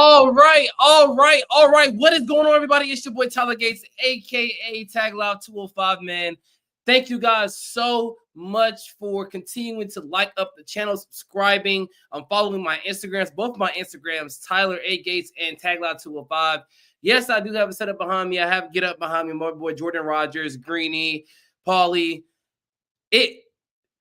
All right. What is going on, everybody? It's your boy Tyler Gates, aka Tag Loud 205, man. Thank you guys so much for continuing to like up the channel, subscribing. I'm following my Instagrams, both my Instagrams, Tyler A. Gates and Tag Loud 205. Yes, I do have a setup behind me. I have Get Up behind me, my boy Jordan Rogers, Greeny, Paulie.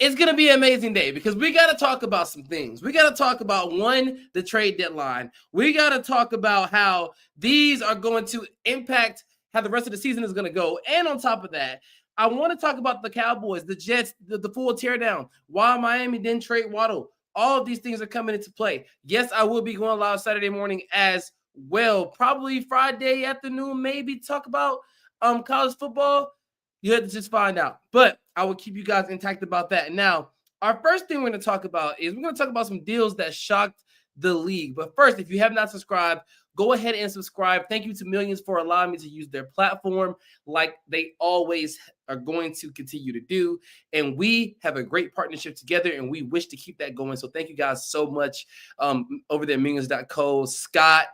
It's going to be an amazing day because we got to talk about some things. We got to talk about, one, the trade deadline. We got to talk about how these are going to impact how the rest of the season is going to go. And on top of that, I want to talk about the Cowboys, the Jets, the full teardown, why Miami didn't trade Waddle. All of these things are coming into play. Yes, I will be going live Saturday morning as well. Probably Friday afternoon, maybe talk about college football. You have to just find out. But I will keep you guys intact about that. Now, our first thing we're going to talk about is we're going to talk about some deals that shocked the league. But first, if you have not subscribed, go ahead and subscribe. Thank you to Millions for allowing me to use their platform like they always are going to continue to do. And we have a great partnership together, and we wish to keep that going. So thank you guys so much over there at Millions.co. Scott,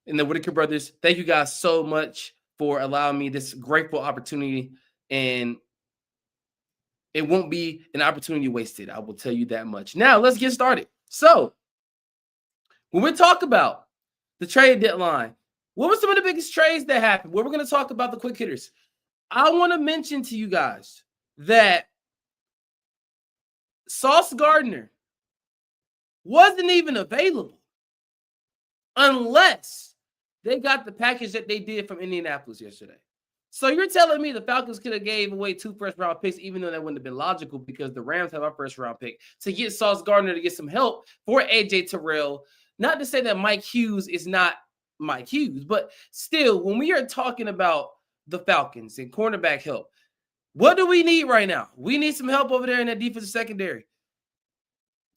and the Whitaker brothers, thank you guys so much for allowing me this grateful opportunity. And it won't be an opportunity wasted. I will tell you that much. Now, let's get started. So, when we talk about the trade deadline, what were some of the biggest trades that happened? Well, we're going to talk about the quick hitters. I want to mention to you guys that Sauce Gardner wasn't even available unless they got the package that they did from Indianapolis yesterday. So you're telling me the Falcons could have gave away 2 first-round picks, even though that wouldn't have been logical because the Rams have our first-round pick, to get Sauce Gardner to get some help for A.J. Terrell. Not to say that Mike Hughes is not Mike Hughes, but still, when we are talking about the Falcons and cornerback help, what do we need right now? We need some help over there in that defensive secondary.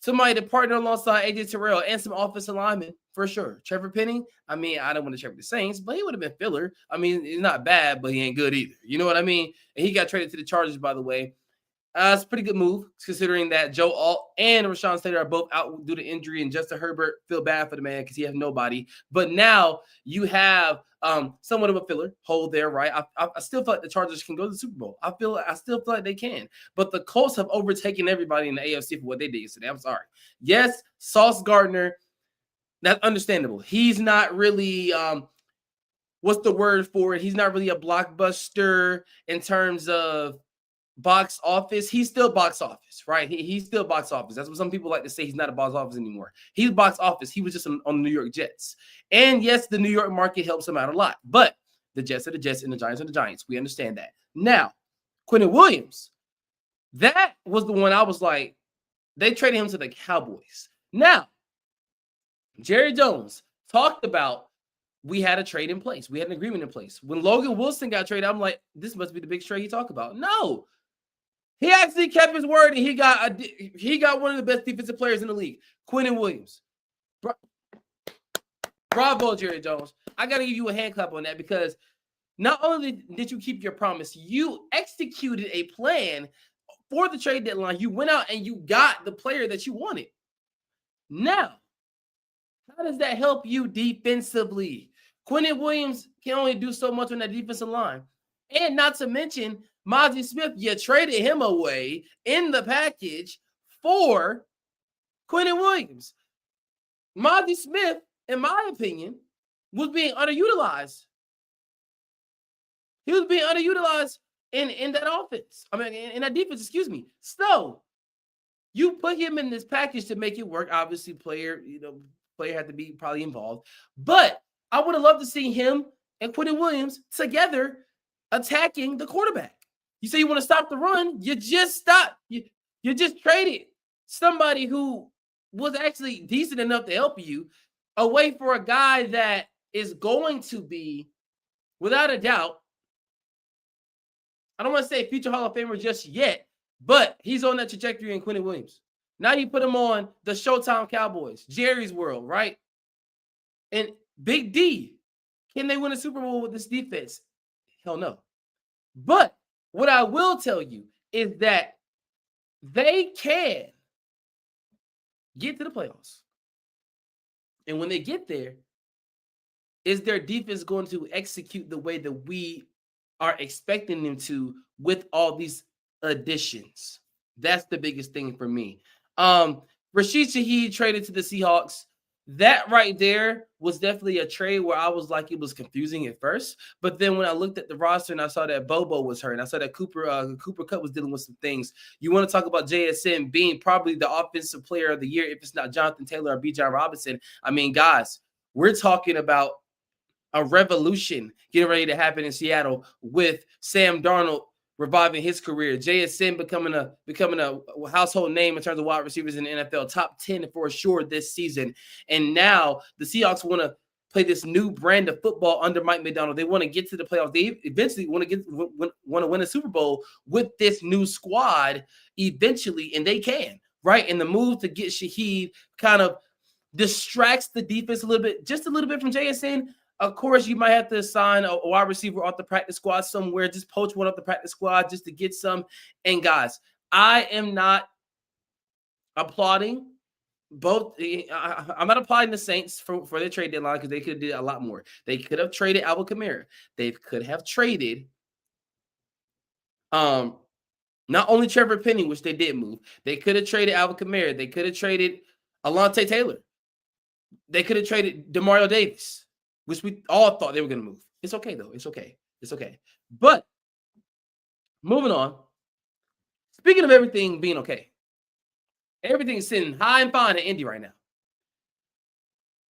Somebody to partner alongside A.J. Terrell and some offensive linemen for sure. Trevor Penning, I mean, I don't want to check with the Saints, but he would have been filler. I mean, he's not bad, but he ain't good either. You know what I mean? And he got traded to the Chargers, by the way. It's a pretty good move considering that Joe Alt and Rashawn Slater are both out due to injury, and Justin Herbert feel bad for the man because he has nobody. But now you have somewhat of a filler hole there, right? I still feel like the Chargers can go to the Super Bowl. I still feel like they can. But the Colts have overtaken everybody in the AFC for what they did yesterday. I'm sorry. Yes, Sauce Gardner, that's understandable. He's not really what's the word for it? He's not really a blockbuster in terms of box office. He's still box office, right? He's still box office. That's what some people like to say. He's not a box office anymore. He's box office. He was just on the New York Jets. And yes, the New York market helps him out a lot. But the Jets are the Jets and the Giants are the Giants. We understand that. Now, Quinnen Williams, that was the one I was like, they traded him to the Cowboys. Now, Jerry Jones talked about we had a trade in place. We had an agreement in place. When Logan Wilson got traded, I'm like, this must be the big trade he talked about. No. He actually kept his word, and he got one of the best defensive players in the league, Quinnen Williams. Bravo, Jerry Jones. I got to give you a hand clap on that because not only did you keep your promise, you executed a plan for the trade deadline. You went out and you got the player that you wanted. Now, how does that help you defensively? Quinnen Williams can only do so much on that defensive line. And not to mention, Mazi Smith, you traded him away in the package for Quinnen Williams. Mazi Smith, in my opinion, was being underutilized. He was being underutilized in that offense. I mean, in that defense, excuse me. So, you put him in this package to make it work. Obviously, player had to be probably involved. But I would have loved to see him and Quinnen Williams together attacking the quarterback. You say you want to stop the run, you just stop. You just traded somebody who was actually decent enough to help you away for a guy that is going to be, without a doubt, I don't want to say future Hall of Famer just yet, but he's on that trajectory in Quinnen Williams. Now you put him on the Showtime Cowboys, Jerry's world, right? And Big D, can they win a Super Bowl with this defense? Hell no. But what I will tell you is that they can get to the playoffs. And when they get there, is their defense going to execute the way that we are expecting them to with all these additions? That's the biggest thing for me. Rashid Shaheed traded to the Seahawks. That right there was definitely a trade where I was like, it was confusing at first. But then when I looked at the roster and I saw that Bobo was hurt, and I saw that Cooper Kupp was dealing with some things. You want to talk about JSN being probably the offensive player of the year if it's not Jonathan Taylor or Bijan Robinson. I mean, guys, we're talking about a revolution getting ready to happen in Seattle with Sam Darnold reviving his career, JSN becoming a household name in terms of wide receivers in the NFL, top 10 for sure this season. And now the Seahawks want to play this new brand of football under Mike McDonald. They want to get to the playoffs. They eventually want to win a Super Bowl with this new squad eventually, and they can, right? And the move to get Shaheed kind of distracts the defense just a little bit from JSN. Of course, you might have to assign a wide receiver off the practice squad somewhere, just poach one off the practice squad just to get some. And guys, I am not applauding both. I'm not applauding the Saints for their trade deadline because they could have did a lot more. They could have traded Alvin Kamara. They could have traded not only Trevor Penny, which they did move. They could have traded Alvin Kamara. They could have traded Alontae Taylor. They could have traded Demario Davis, which we all thought they were going to move. It's okay, though. It's okay. It's okay. But moving on, speaking of everything being okay, everything is sitting high and fine at Indy right now.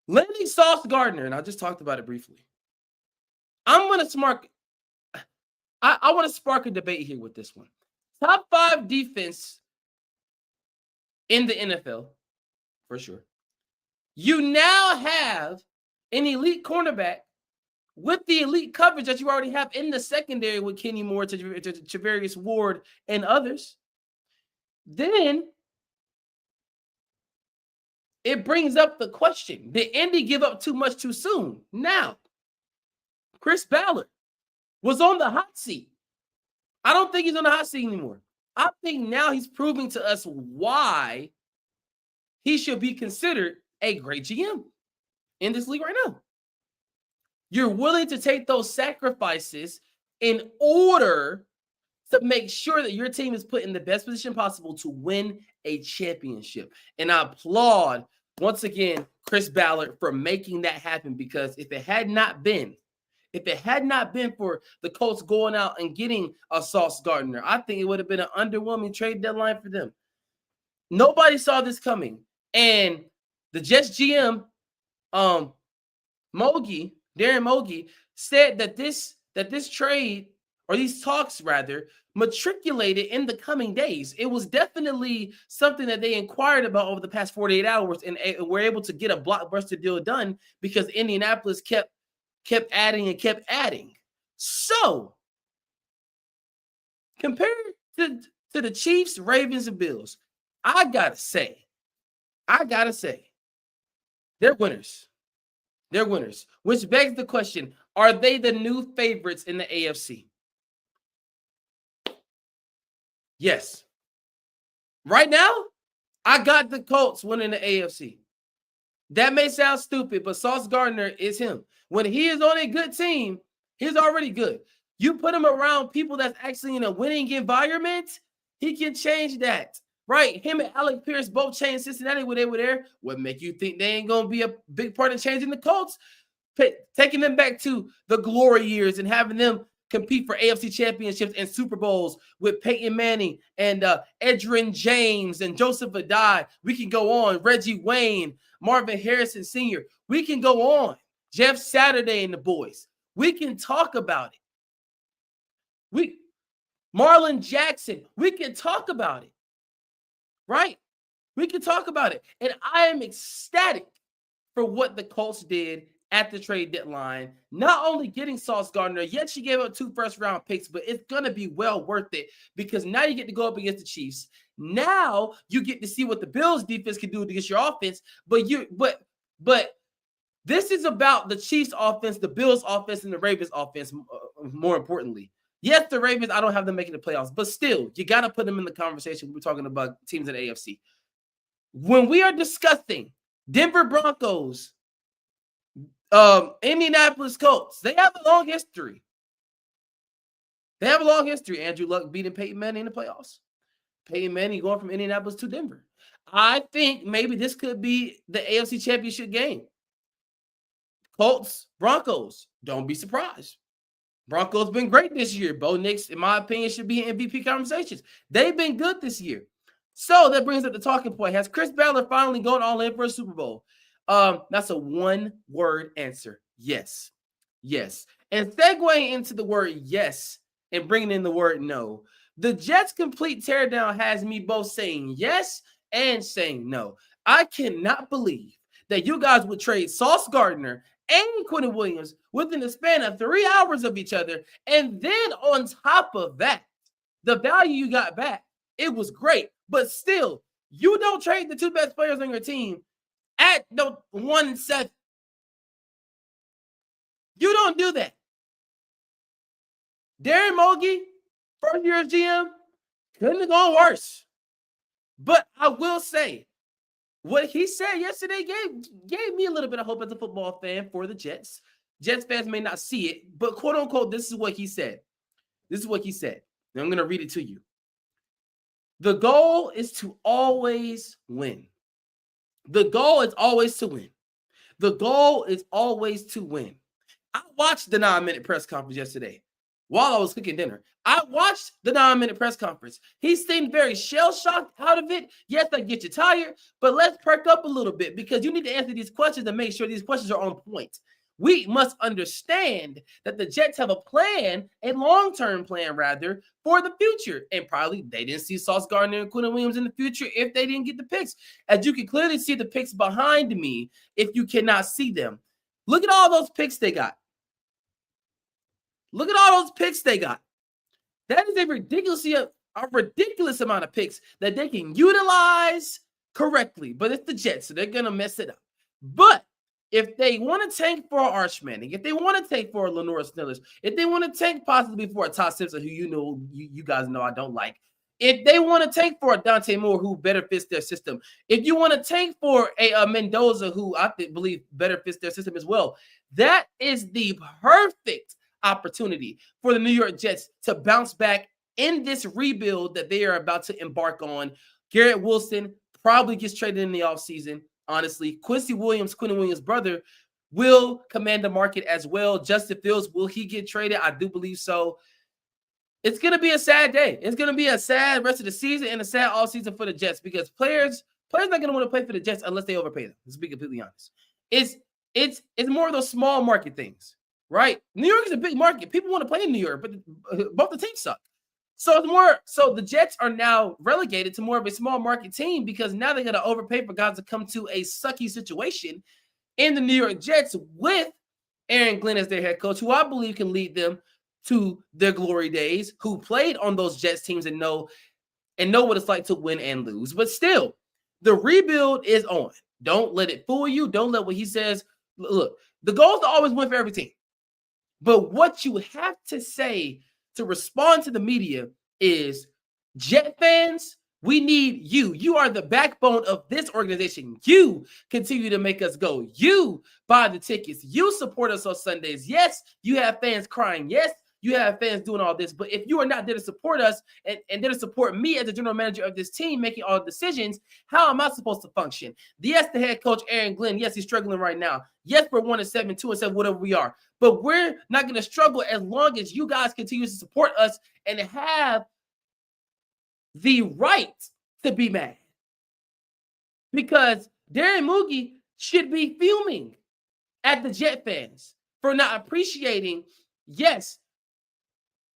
Landing Sauce Gardner, and I just talked about it briefly. I want to spark a debate here with this one. Top 5 defense in the NFL, for sure. You now have an elite cornerback with the elite coverage that you already have in the secondary with Kenny Moore, Charvarius Ward, and others. Then it brings up the question, did Indy give up too much too soon? Now, Chris Ballard was on the hot seat. I don't think he's on the hot seat anymore. I think now he's proving to us why he should be considered a great GM in this league right now. You're willing to take those sacrifices in order to make sure that your team is put in the best position possible to win a championship. And I applaud, once again, Chris Ballard for making that happen, because if it had not been for the Colts going out and getting a Sauce Gardner, I think it would have been an underwhelming trade deadline for them. Nobody saw this coming. And the Jets GM, Darren Mogi, said that this trade, or these talks rather, matriculated in the coming days. It was definitely something that they inquired about over the past 48 hours and were able to get a blockbuster deal done because Indianapolis kept adding and kept adding. So, compared to the Chiefs, Ravens, and Bills, I gotta say, they're winners. They're winners, which begs the question, are they the new favorites in the AFC? Yes. Right now, I got the Colts winning the AFC. That may sound stupid, but Sauce Gardner is him. When he is on a good team, he's already good. You put him around people that's actually in a winning environment, he can change that. Right? Him and Alec Pierce both changed Cincinnati when they were there. What make you think they ain't going to be a big part of changing the Colts? Taking them back to the glory years and having them compete for AFC championships and Super Bowls with Peyton Manning and Edgerrin James and Joseph Adai. We can go on. Reggie Wayne, Marvin Harrison Sr. We can go on. Jeff Saturday and the boys. We can talk about it. Marlon Jackson. We can talk about it. Right? We can talk about it. And I am ecstatic for what the Colts did at the trade deadline. Not only getting Sauce Gardner, yet she gave up 2 first-round picks, but it's going to be well worth it because now you get to go up against the Chiefs. Now you get to see what the Bills defense can do against your offense. But this is about the Chiefs offense, the Bills offense, and the Ravens offense, more importantly. Yes, the Ravens, I don't have them making the playoffs, but still, you got to put them in the conversation. We're talking about teams in the AFC. When we are discussing Denver Broncos, Indianapolis Colts, they have a long history. They have a long history. Andrew Luck beating Peyton Manning in the playoffs. Peyton Manning going from Indianapolis to Denver. I think maybe this could be the AFC Championship game. Colts, Broncos, don't be surprised. Broncos been great this year. Bo Nix, in my opinion, should be in MVP conversations. They've been good this year. So that brings up the talking point. Has Chris Ballard finally gone all in for a Super Bowl? That's a one-word answer. Yes. Yes. And segueing into the word yes and bringing in the word no, the Jets' complete teardown has me both saying yes and saying no. I cannot believe that you guys would trade Sauce Gardner and Quinnen Williams within the span of 3 hours of each other. And then on top of that, the value you got back, it was great. But still, you don't trade the two best players on your team at the 1-7. You don't do that. Darren Mulkey, first year as GM, couldn't have gone worse. But I will say, what he said yesterday gave me a little bit of hope as a football fan for the Jets. Jets fans may not see it, but quote unquote, this is what he said. This is what he said. And I'm going to read it to you. The goal is to always win. The goal is always to win. The goal is always to win. I watched the 9-minute press conference yesterday while I was cooking dinner. I watched the 9-minute press conference. He seemed very shell-shocked out of it. Yes, I get you tired, but let's perk up a little bit because you need to answer these questions and make sure these questions are on point. We must understand that the Jets have a plan, a long-term plan rather, for the future. And probably they didn't see Sauce Gardner and Quinnen Williams in the future if they didn't get the picks. As you can clearly see the picks behind me if you cannot see them. Look at all those picks they got. Look at all those picks they got. That is a ridiculous amount of picks that they can utilize correctly. But it's the Jets, so they're going to mess it up. But if they want to tank for Arch Manning, if they want to tank for Lenore Snillers, if they want to tank possibly for a Todd Simpson, who you guys know I don't like, if they want to tank for a Dante Moore who better fits their system, if you want to tank for a Mendoza who I believe better fits their system as well, that is the perfect opportunity for the New York Jets to bounce back in this rebuild that they are about to embark on. Garrett Wilson probably gets traded in the offseason. Honestly, Quinnen Williams' brother, will command the market as well. Justin Fields, will he get traded? I do believe so. It's going to be a sad day. It's going to be a sad rest of the season and a sad offseason for the Jets because players not going to want to play for the Jets unless they overpay them. Let's be completely honest. It's more of those small market things, right? New York is a big market. People want to play in New York, but both the teams suck. So the Jets are now relegated to more of a small market team because now they got to overpay for guys to come to a sucky situation in the New York Jets with Aaron Glenn as their head coach, who I believe can lead them to their glory days, who played on those Jets teams and know what it's like to win and lose. But still, the rebuild is on. Don't let it fool you. Don't let what he says. Look, the goal is to always win for every team. But what you have to say to respond to the media is, Jet fans, we need you. You are the backbone of this organization. You continue to make us go. You buy the tickets. You support us on Sundays. Yes, you have fans crying. Yes, you have fans doing all this. But if you are not there to support us and there to support me as the general manager of this team making all the decisions, how am I supposed to function? Yes, the head coach, Aaron Glenn, yes, he's struggling right now. Yes, we're 1-7, 2-7, whatever we are. But we're not going to struggle as long as you guys continue to support us and have the right to be mad. Because Darren Moogie should be fuming at the Jet fans for not appreciating, yes,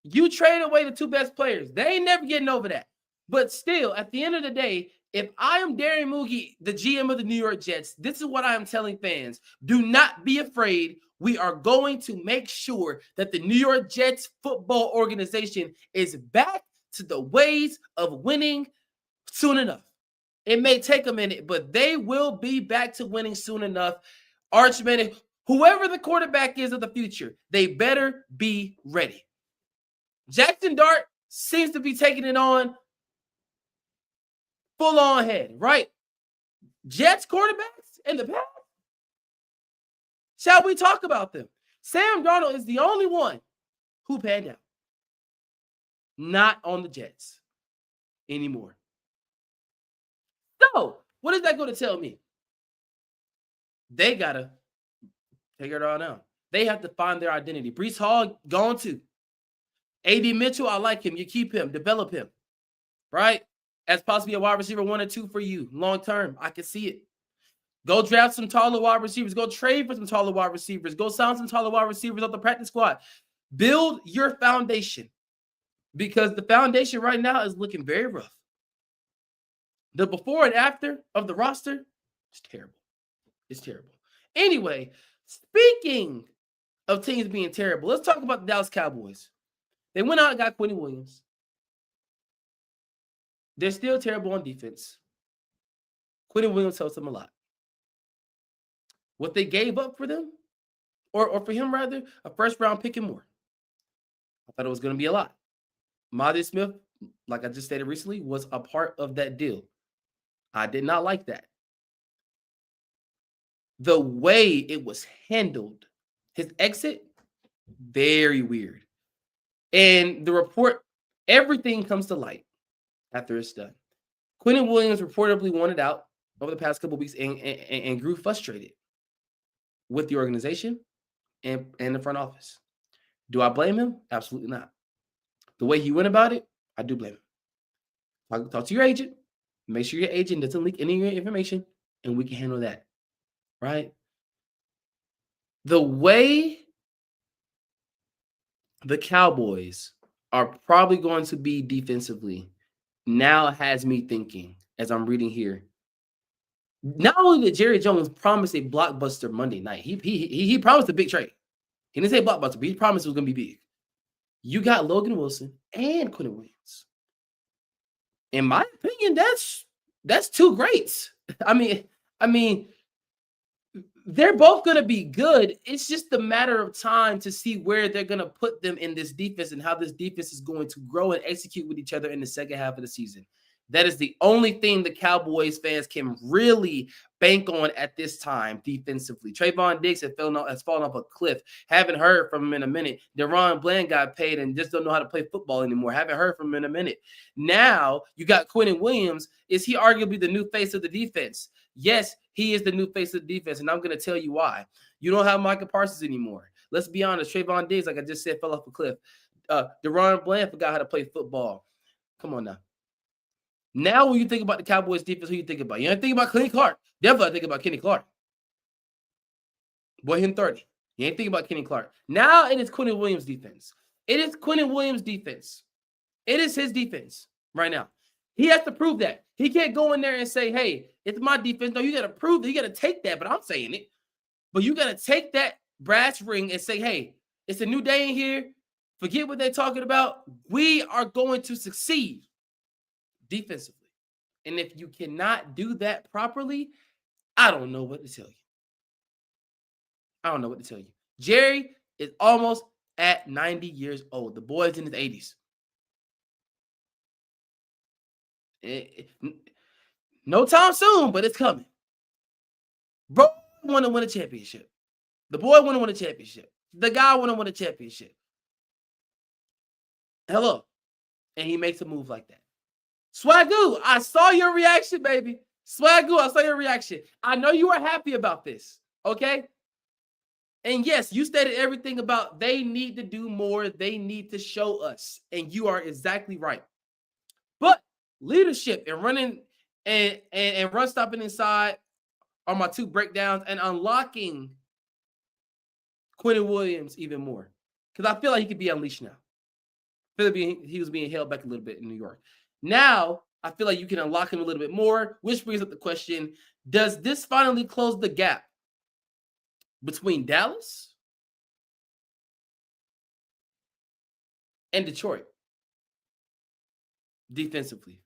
you trade away the two best players. They ain't never getting over that. But still, at the end of the day, if I am Darren Moogie, the GM of the New York Jets, this is what I am telling fans. Do not be afraid. We are going to make sure that the New York Jets football organization is back to the ways of winning soon enough. It may take a minute, but they will be back to winning soon enough. Arch Manning, whoever the quarterback is of the future, they better be ready. Jackson Dart seems to be taking it on full on head, right? Jets quarterbacks in the past? Shall we talk about them? Sam Darnold is the only one who panned out. Not on the Jets anymore. So, what is that going to tell me? They got to figure it all out. They have to find their identity. Breece Hall, gone too. A.D. Mitchell, I like him. You keep him, develop him, right? As possibly a wide receiver 1 or 2 for you long term. I can see it. Go draft some taller wide receivers. Go trade for some taller wide receivers. Go sign some taller wide receivers off the practice squad. Build your foundation, because the foundation right now is looking very rough. The before and after of the roster is terrible. It's terrible. Anyway, speaking of teams being terrible, let's talk about the Dallas Cowboys. They went out and got Quinnen Williams. They're still terrible on defense. Quinnen Williams helps them a lot. What they gave up for them, or for him rather, a first-round pick and more. I thought it was going to be a lot. Mazi Smith, like I just stated recently, was a part of that deal. I did not like that. The way it was handled, his exit, very weird. And the report, everything comes to light after it's done. Quinnen Williams reportedly wanted out over the past couple of weeks and grew frustrated with the organization and the front office. Do I blame him? Absolutely not. The way he went about it, I do blame him. Talk to your agent. Make sure your agent doesn't leak any of your information, and we can handle that, right? The way the Cowboys are probably going to be defensively now has me thinking, as I'm reading here, not only did Jerry Jones promise a blockbuster Monday night, he promised a big trade. He didn't say blockbuster, but he promised it was going to be big. You got Logan Wilson and Quinnen Williams. In my opinion, that's two greats. I mean, they're both going to be good. It's just a matter of time to see where they're going to put them in this defense and how this defense is going to grow and execute with each other in the second half of the season. That is the only thing the Cowboys fans can really bank on at this time defensively. Trayvon Diggs has fallen off a cliff. Haven't heard from him in a minute. Deron Bland got paid and just don't know how to play football anymore. Haven't heard from him in a minute. Now you got Quinnen Williams. Is he arguably the new face of the defense? Yes, he is the new face of the defense, and I'm going to tell you why. You don't have Micah Parsons anymore. Let's be honest. Trayvon Diggs, like I just said, fell off a cliff. Deron Bland forgot how to play football. Come on now. Now, when you think about the Cowboys defense, who you think about? You ain't think about Kenny Clark. Definitely think about Kenny Clark. Boy, him 30. You ain't think about Kenny Clark. Now it is Quinnen Williams' defense. It is Quinnen Williams' defense. It is his defense right now. He has to prove that. He can't go in there and say, hey, it's my defense. No, you got to prove that. You got to take that, but I'm saying it. But you got to take that brass ring and say, hey, it's a new day in here. Forget what they're talking about. We are going to succeed defensively. And if you cannot do that properly, I don't know what to tell you. I don't know what to tell you. Jerry is almost at 90 years old. The boy's in his 80s. No time soon, but it's coming. Bro want to win a championship. The boy want to win a championship. The guy want to win a championship. Hello. And he makes a move like that. Swagoo, I saw your reaction, baby. Swagoo, I saw your reaction. I know you are happy about this, okay? And yes, you stated everything about they need to do more. They need to show us. And you are exactly right. But leadership and running and run stopping inside are my two breakdowns, and unlocking Quinnen Williams even more. Because I feel like he could be unleashed now. I feel like he was being held back a little bit in New York. Now, I feel like you can unlock him a little bit more, which brings up the question, does this finally close the gap between Dallas and Detroit defensively?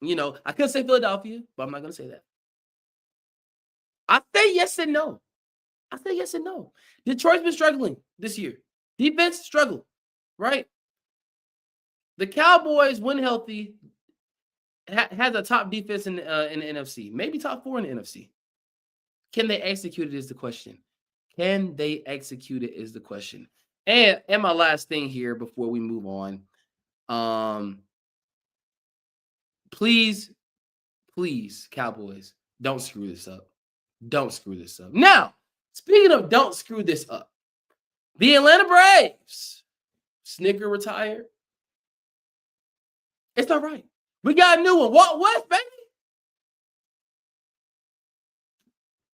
You know, I could say Philadelphia, but I'm not going to say that. I say yes and no. Detroit's been struggling this year. Defense struggled, right? The Cowboys, when healthy, has a top defense in the NFC, maybe top 4 in the NFC. Can they execute it is the question. Can they execute it is the question. And my last thing here before we move on, please, Cowboys, don't screw this up. Don't screw this up. Now, speaking of don't screw this up, the Atlanta Braves, Snicker retired. It's all right. We got a new one. Walt Weiss, baby.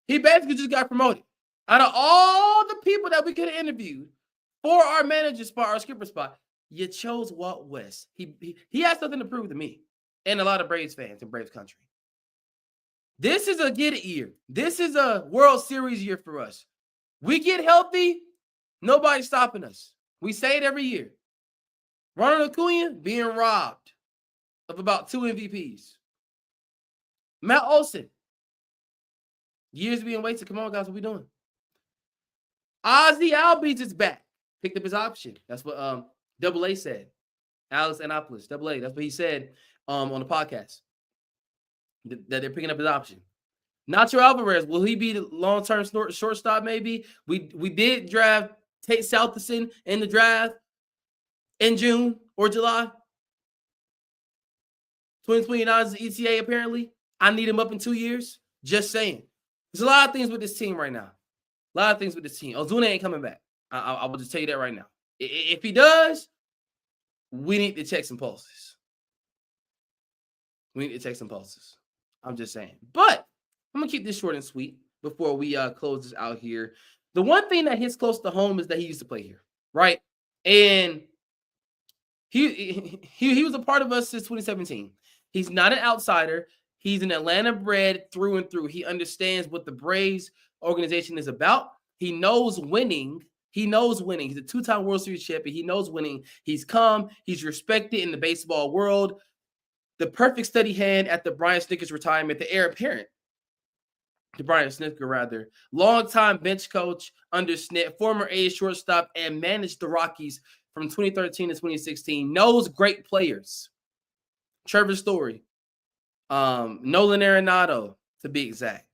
He basically just got promoted. Out of all the people that we could have interviewed for our manager spot, our skipper spot, you chose Walt Weiss. He has something to prove to me and a lot of Braves fans in Braves country. This is a get it year. This is a World Series year for us. We get healthy, nobody's stopping us. We say it every year. Ronald Acuna being robbed of about 2 MVPs. Matt Olson, years being wasted. Come on, guys, what we doing? Ozzy Albies is back. Picked up his option. That's what Double A said. Alex Annapolis, Double A. That's what he said on the podcast. That they're picking up his option. Nacho Alvarez, will he be the long-term shortstop? Maybe. We did draft Tate Southerson in the draft in June or July. 2029 is the ETA, apparently. I need him up in 2 years. Just saying. There's a lot of things with this team right now. A lot of things with this team. Ozuna ain't coming back. I will just tell you that right now. If he does, we need to check some pulses. We need to check some pulses. I'm just saying. But I'm going to keep this short and sweet before we close this out here. The one thing that hits close to home is that he used to play here, right? And he was a part of us since 2017. He's not an outsider. He's an Atlanta bred through and through. He understands what the Braves organization is about. He knows winning. He's a 2-time World Series champion. He knows winning. He's calm. He's respected in the baseball world. The perfect steady hand at the Brian Snitker's retirement, the heir apparent to Brian Snitker, rather. Longtime bench coach under Snit, former A's shortstop, and managed the Rockies from 2013 to 2016. Knows great players. Trevor Story, Nolan Arenado, to be exact.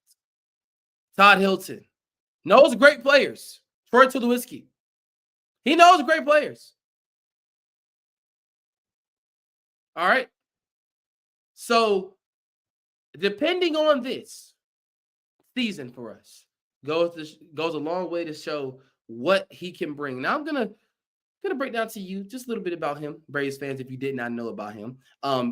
Todd Hilton. Knows great players. Troy Tulowitzki. He knows great players. All right. So, depending on this season for us, goes a long way to show what he can bring. Now, I'm gonna break down to you just a little bit about him, Braves fans, if you did not know about him.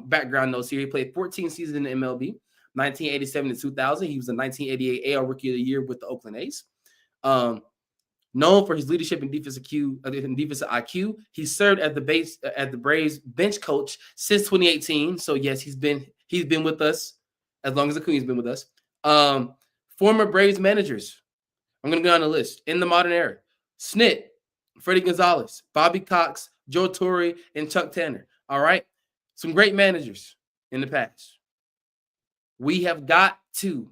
Background notes here: he played 14 seasons in the MLB, 1987 to 2000. He was the 1988 AL Rookie of the Year with the Oakland A's. Known for his leadership and defensive IQ, he served as the Braves bench coach since 2018. So yes, he's been with us as long as Acuna's been with us. Former Braves managers, I'm gonna go on the list in the modern era: Snit, Freddie Gonzalez, Bobby Cox, Joe Torre, and Chuck Tanner. All right, some great managers in the past. We have got to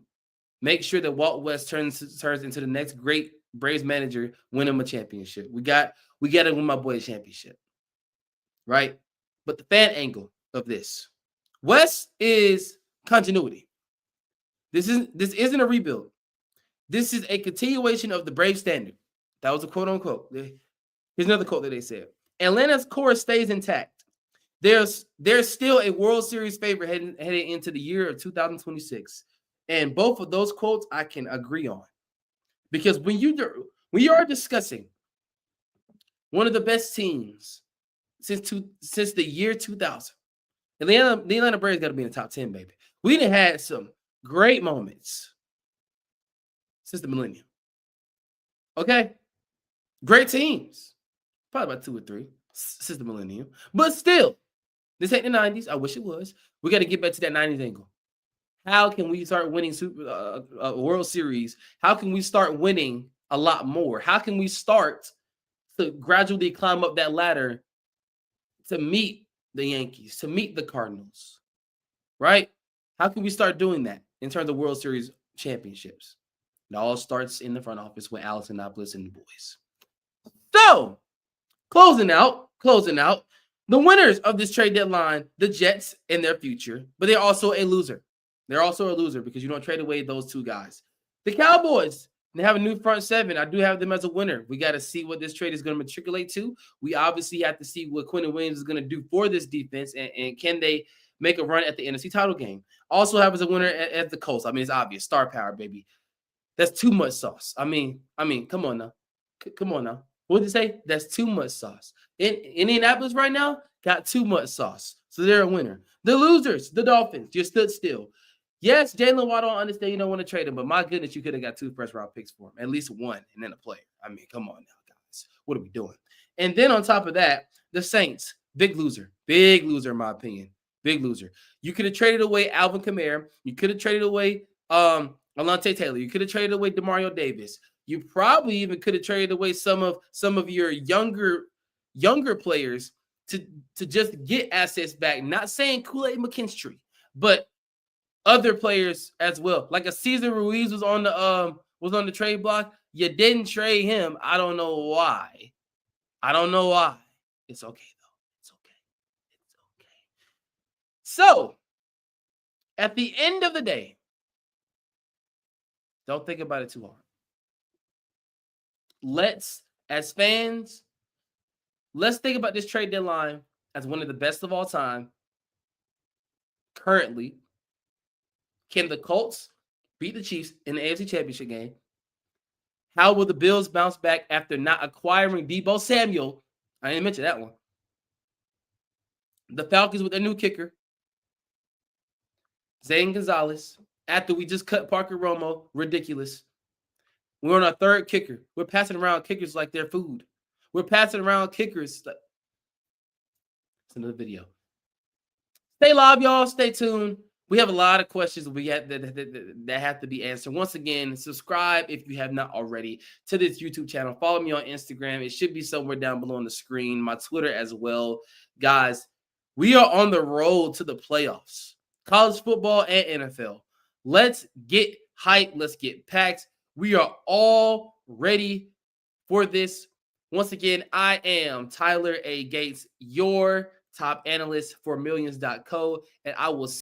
make sure that Walt Weiss turns into the next great Braves manager, win him a championship. We got to win my boy a championship, right? But the fan angle of this, West is continuity. This isn't a rebuild. This is a continuation of the Brave standard. That was a quote unquote. Here's another quote that they said: Atlanta's core stays intact. There's still a World Series favorite heading into the year of 2026, and both of those quotes I can agree on. Because when you are discussing one of the best teams since the year 2000, the Atlanta Braves got to be in the top 10, baby. We done had some great moments since the millennium. Okay? Great teams. Probably about 2 or 3 since the millennium. But still, this ain't the 90s. I wish it was. We got to get back to that 90s angle. How can we start winning World Series? How can we start winning a lot more? How can we start to gradually climb up that ladder to meet the Yankees, to meet the Cardinals, right? How can we start doing that in terms of World Series championships? It all starts in the front office with Alex Annapolis and the boys. So, closing out, The winners of this trade deadline, the Jets and their future, but they're also a loser. They're also a loser because you don't trade away those two guys. The Cowboys, they have a new front seven. I do have them as a winner. We got to see what this trade is going to matriculate to. We obviously have to see what Quinnen Williams is going to do for this defense, and can they make a run at the NFC title game. Also have as a winner at the Colts. I mean, it's obvious. Star power, baby. That's too much sauce. I mean, come on now. Come on now. What did you say? That's too much sauce. In Indianapolis right now, got too much sauce. So they're a winner. The losers, the Dolphins, just stood still. Yes, Jalen Waddle, I understand you don't want to trade him, but my goodness, you could have got 2 first-round picks for him. At least one, and then a player. I mean, come on now, guys. What are we doing? And then on top of that, the Saints, big loser. Big loser, in my opinion. Big loser. You could have traded away Alvin Kamara. You could have traded away Alontae Taylor. You could have traded away Demario Davis. You probably even could have traded away some of your younger players to just get assets back. Not saying Kool-Aid McKinstry, but other players as well. Like a Cesar Ruiz was on the trade block. You didn't trade him. I don't know why. It's okay though. It's okay. So, at the end of the day, don't think about it too hard. As fans, let's think about this trade deadline as one of the best of all time. Currently, can the Colts beat the Chiefs in the AFC Championship game? How will the Bills bounce back after not acquiring Deebo Samuel? I didn't mention that one. The Falcons with their new kicker, Zane Gonzalez, after we just cut Parker Romo. Ridiculous. We're on our third kicker. We're passing around kickers like they're food. We're passing around kickers. It's another video. Stay live, y'all. Stay tuned. We have a lot of questions that have to be answered. Once again, subscribe if you have not already to this YouTube channel. Follow me on Instagram. It should be somewhere down below on the screen. My Twitter as well. Guys, we are on the road to the playoffs. College football and NFL. Let's get hyped. Let's get packed. We are all ready for this. Once again, I am Tyler A. Gates, your top analyst for Millions.co, and I will